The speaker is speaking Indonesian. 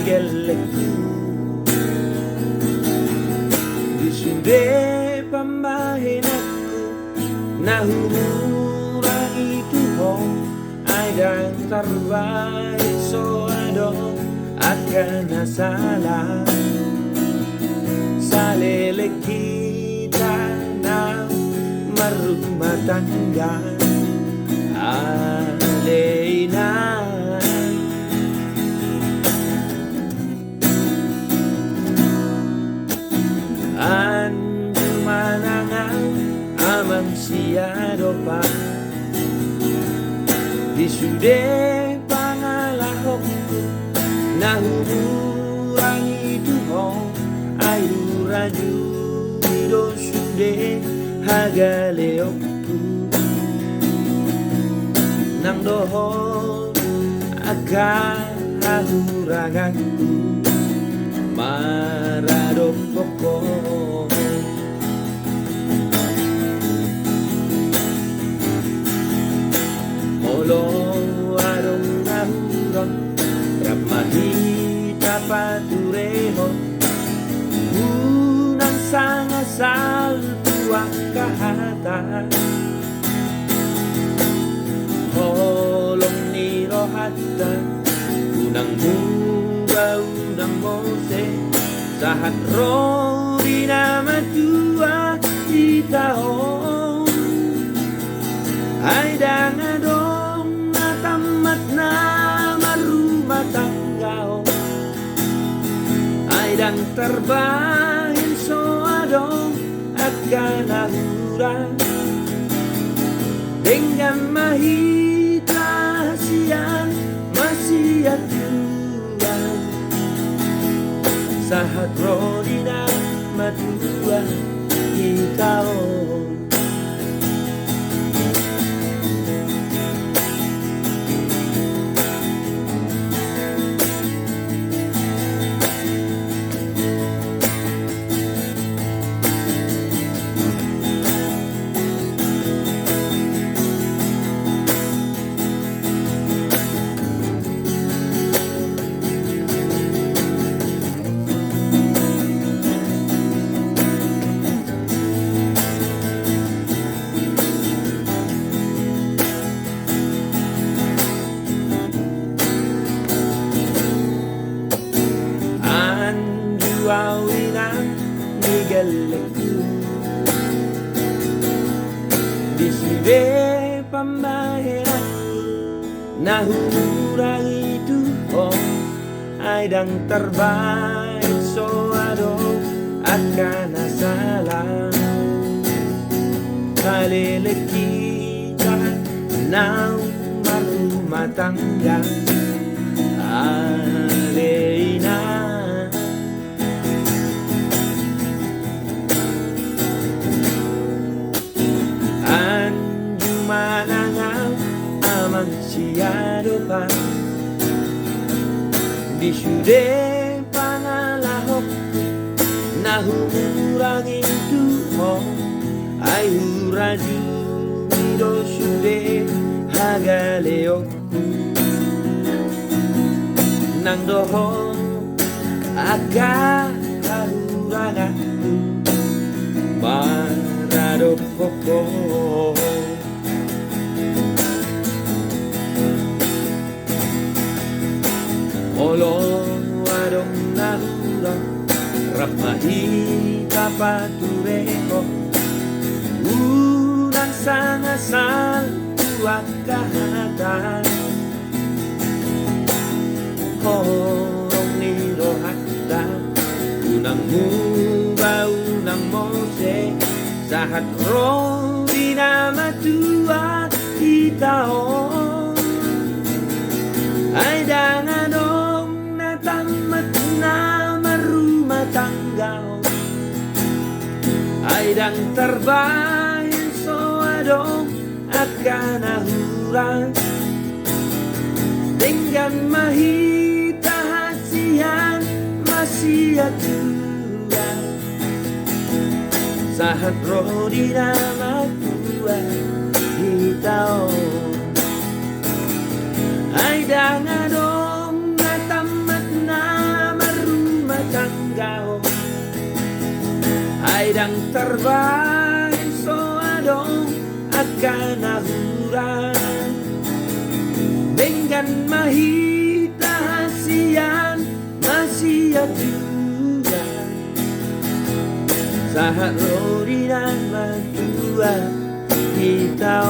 geleku Disude pambahinatku Nahurang itu ho Aidang terbaik soado Akan nasalah Salele kita na marumah tangga Alena Andu manangan amang siado pa Disude pangalahokku Nahurang itu ho Ayu raju Ido sude Hagaleokku Nang doho Aga Hahuranganku Marado poko Olo adong nahurang Ramahita patureho Unang sangasal tuwang kahatan Holong ni rohata Unang muga unang mose Sahat rodi nama tua itaon Ay dangadong natamat na marumah tanggao Aidang terbahin soado akan nahurang Dengan mahita hasian masih atuan Sahat rodina matua hitao Awinan nigaleku Disude pambahinatku Nahurang itu oh Aidang terbaik soado akan nasalah Kalele kita nau marumah tangga Alena Manangang amang siado pa Disude pangalahok Nahurang itu ho Ay huraju Ido sude Hagaleokku Nang doho Aga Hahuranganku Marado poko Olo adong nahurang Ramahita patureho Unang sangasal tuwang kahatan Horong ni rohata Unang muga unang mose Sahat rodi nama tua itaon Ay dangadong natamat na marumah tanggao Ay dang terbahin soadong akan nahurang Dengan mahita hasian masih atuan Sahat rodi nama tua itaon Ay dangadong natamat na yang terbaik soadong akan ahuran dengan mahita hasian masih juga sahat lori dan matua kita